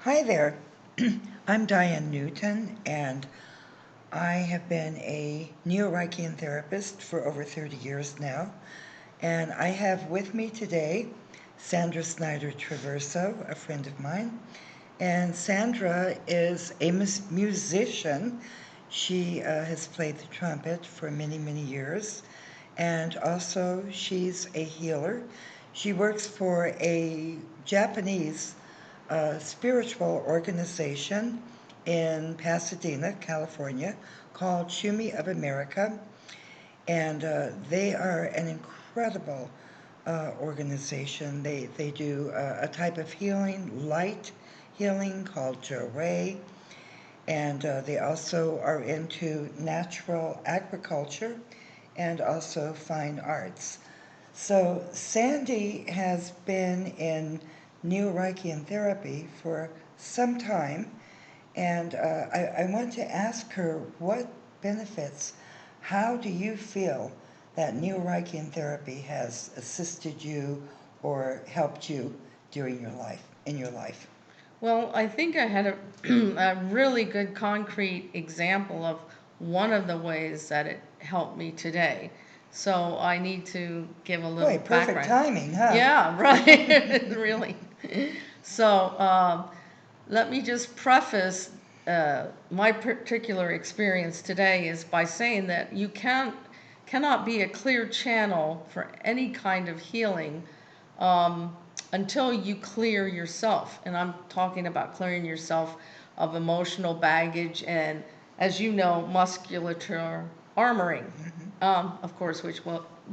Hi there. I'm Diane Newton, and I have been a Neo-Reichian therapist for over 30 years now. And I have with me today Sandra Snyder Traverso, a friend of mine. And Sandra is a musician. She has played the trumpet for many, many years. And also, she's a healer. She works for a Japanese spiritual organization in Pasadena, California, called Shumi of America. And they are an incredible organization. They do a type of healing, light healing called Jo-Ray. And they also are into natural agriculture and also fine arts. So Sandy has been in Neo-Reichian therapy for some time, and I want to ask her what benefits, how do you feel that Neo-Reichian therapy has assisted you or helped you during your life, in your life? Well, I think I had a really good concrete example of one of the ways that it helped me today. So I need to give a little Boy, perfect background. timing, huh? Yeah, right. Really. So let me just preface my particular experience today is by saying that you cannot be a clear channel for any kind of healing until you clear yourself. And I'm talking about clearing yourself of emotional baggage and, as you know, musculature armoring, of course, which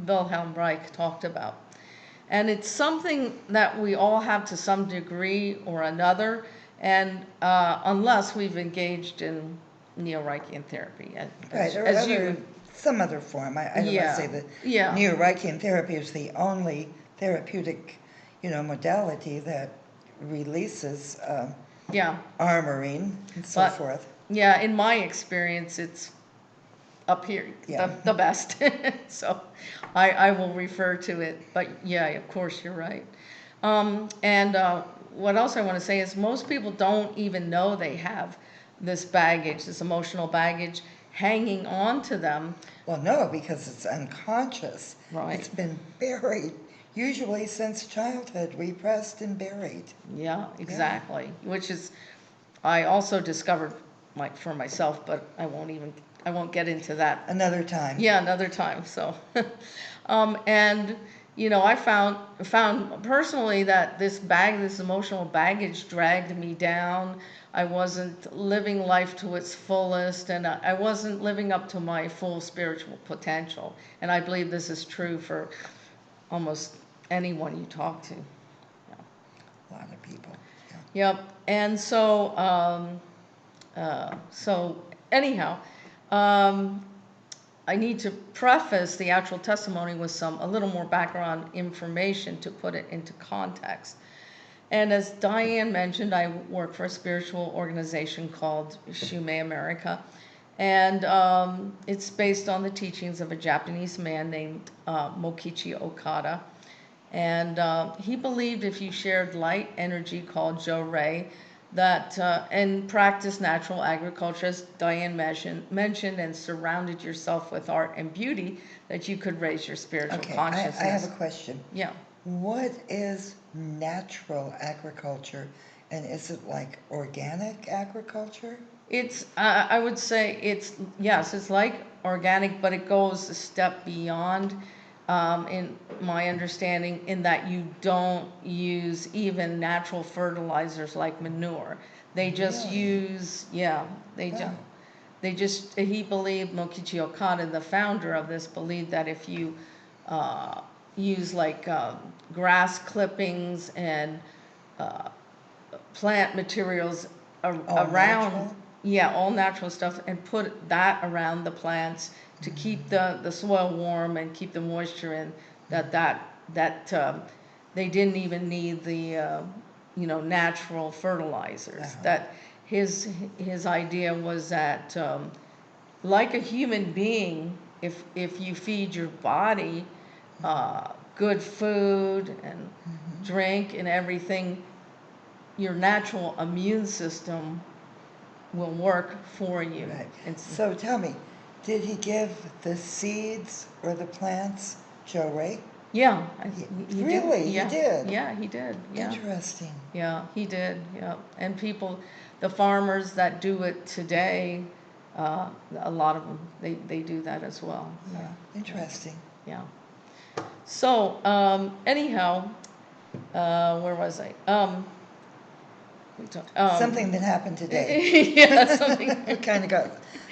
Wilhelm Reich talked about. And it's something that we all have to some degree or another, and unless we've engaged in Neo-Reichian therapy. Right, or some other form. I don't want to say that Neo-Reichian therapy is the only therapeutic, modality that releases armoring and so forth. Yeah, in my experience, it's up here, the best. So I will refer to it, but yeah, of course, you're right. And what else I want to say is most people don't even know they have this baggage, this emotional baggage hanging on to them. Well, no, because it's unconscious. Right. It's been buried, usually since childhood, repressed and buried. Yeah, exactly. Which is, I also discovered for myself, but I won't get into that. Another time. Yeah, another time. So, and I found personally that this emotional baggage dragged me down. I wasn't living life to its fullest, and I wasn't living up to my full spiritual potential. And I believe this is true for almost anyone you talk to. Yeah. A lot of people. Yeah. Yep. And so anyhow, I need to preface the actual testimony with a little more background information to put it into context. And as Diane mentioned, I work for a spiritual organization called Shumei America. And it's based on the teachings of a Japanese man named Mokichi Okada. And he believed if you shared light energy called Jo-Ray, that and practiced natural agriculture, as Diane mentioned, and surrounded yourself with art and beauty, that you could raise your spiritual consciousness. I have a question. Yeah. What is natural agriculture, and is it like organic agriculture? It's, I would say yes, it's like organic, but it goes a step beyond, in my understanding, in that you don't use even natural fertilizers like manure. They just use, he believed, Mokichi Okada, the founder of this, believed that if you use like grass clippings and plant materials around, natural? Yeah, all natural stuff, and put that around the plants to keep the soil warm and keep the moisture in, that they didn't even need the natural fertilizers. That his idea was that like a human being, if you feed your body good food and drink and everything, your natural immune system will work for you. Right. It's, So tell me, did he give the seeds or the plants Joe Ray? yeah, he Really? did. He Yeah, did? yeah, he did. Yeah, Interesting. yeah, he did. Yeah, and people, the farmers that do it today, a lot of them, they do that as well. Yeah, interesting. Yeah. So anyhow, where was I? Something that happened today. Yeah, something. We kind of got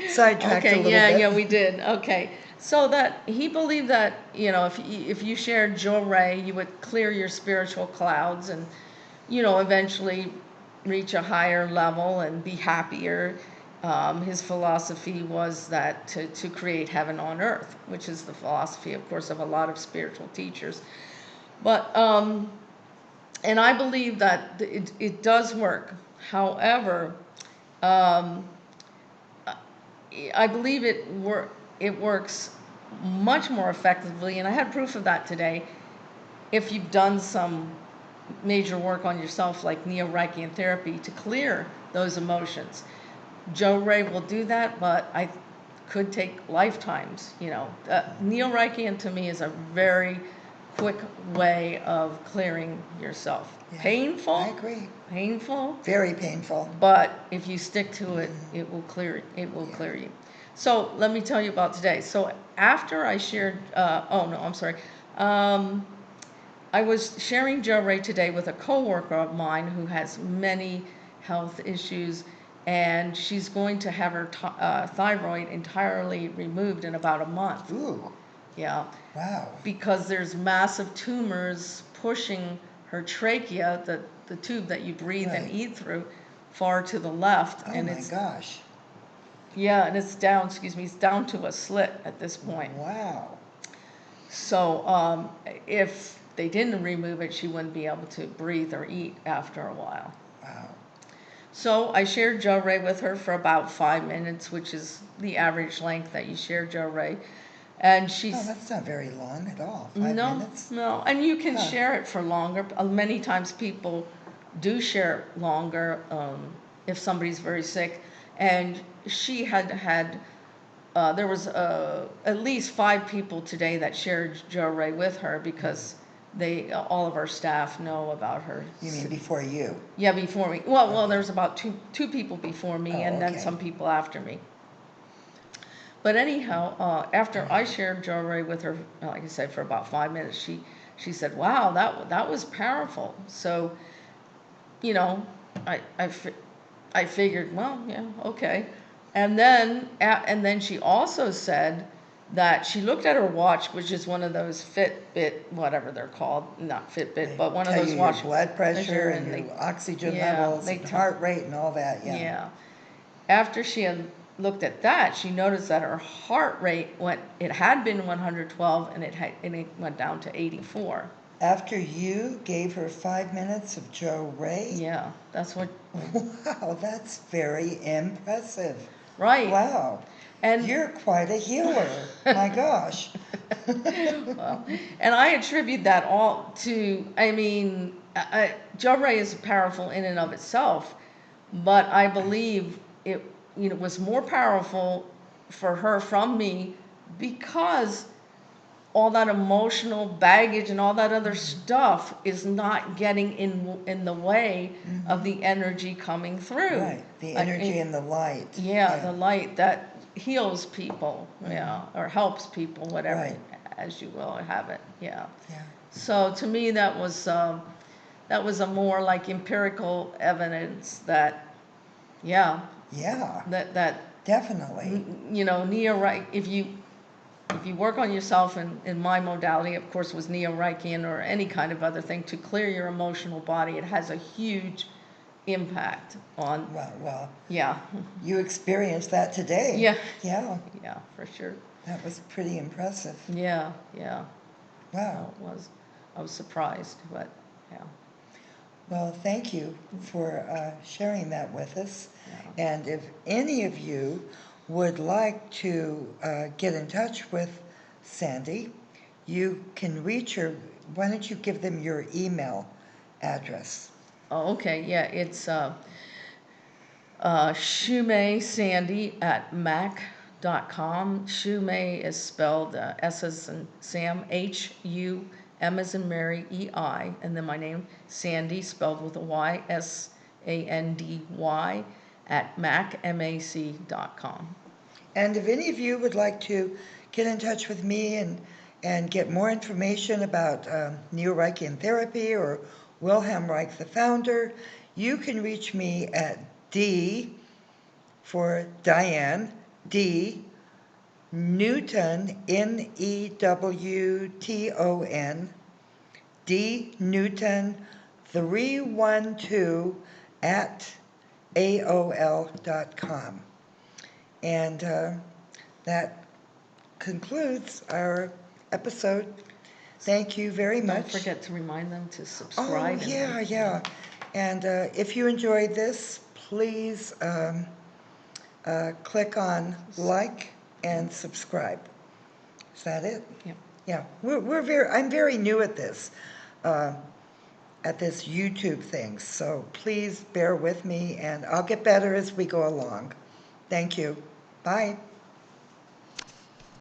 sidetracked a Okay, little yeah, bit. yeah, we did. Okay. So that he believed that, if you shared Joe Ray, you would clear your spiritual clouds and, eventually reach a higher level and be happier. His philosophy was that to create heaven on earth, which is the philosophy, of course, of a lot of spiritual teachers. But, and I believe that it does work. However, um, I believe it works much more effectively, and I had proof of that today, if you've done some major work on yourself, like Neo-Reichian therapy, to clear those emotions. Joe Ray will do that, but I could take lifetimes. Neo-Reichian to me is a very quick way of clearing yourself. Yeah, Painful. I agree. Painful. Very painful. But if you stick to it, it will clear clear you. So let me tell you about today. So after I shared, oh no, I'm sorry. I was sharing Joe Ray today with a coworker of mine who has many health issues, and she's going to have her thyroid entirely removed in about a month. Ooh, Yeah, wow. because there's massive tumors pushing her trachea, the tube that you breathe and Right. eat through, far to the left. Oh And my it's, gosh. yeah, and it's down, it's down to a slit at this point. Wow. So if they didn't remove it, she wouldn't be able to breathe or eat after a while. Wow. So I shared Joe Ray with her for about 5 minutes, which is the average length that you share Joe Ray. And she's, Oh, that's not very long at all. 5 no, minutes? no, and you can Huh. share it for longer. Many times people do share it longer if somebody's very sick. And she had there was at least 5 people today that shared Joe Ray with her because all of our staff know about her. You mean before you? Yeah, before me. Well, Okay. there's about two people before me, Oh, and then okay. some people after me. But anyhow, after I shared Joe Ray with her, like I said, for about 5 minutes, she said, "Wow, that was powerful." So, you know, I figured, well, yeah, okay. And then she also said that she looked at her watch, which is one of those Fitbit, whatever they're called, not Fitbit, They but one of tell those you watches. your blood pressure and they, your oxygen yeah, levels they and tell, heart rate and all that. Yeah. yeah. After she had looked at that, she noticed that her heart rate it had been 112 and it went down to 84. After you gave her 5 minutes of Joe Ray? Yeah, that's what. Wow, that's very impressive. Right. Wow. And you're quite a healer. My gosh. well, and I attribute that all to, I mean, Joe Ray is powerful in and of itself, but I believe it, was more powerful for her from me because all that emotional baggage and all that other stuff is not getting in the way of the energy coming through. Right, the energy and the light. Yeah, the light that heals people, yeah, or helps people, whatever, Right. as you will have it, yeah. Yeah. So to me, that was a more like empirical evidence that, yeah, Yeah, that definitely. if you work on yourself, in my modality, of course, was Neo-Reichian or any kind of other thing, to clear your emotional body, it has a huge impact on, Well, yeah, you experienced that today. yeah, Yeah, yeah, for sure. that was pretty impressive. Yeah, yeah. Wow. It was. I was surprised, but yeah. Well, thank you for sharing that with us. Yeah. And if any of you would like to get in touch with Sandy, you can reach her. Why don't you give them your email address? Oh, okay, yeah, it's Shumei Sandy at mac.com. Shumei is spelled S as in Sam, H-U-M as in Mary, E-I, and then my name, Sandy, spelled with a Y, S-A-N-D-Y, at mac.com. And if any of you would like to get in touch with me and get more information about Neo-Reichian therapy or Wilhelm Reich, the founder, you can reach me at D for Diane, D Newton, Newton, D Newton 312 at AOL.com. And that concludes our episode. Thank you very much. Don't forget to remind them to Oh, subscribe. yeah. And if you enjoyed this, please click on like and subscribe. Is that it? Yeah. Yeah, I'm very new at this YouTube thing, so please bear with me, and I'll get better as we go along. Thank you. Bye.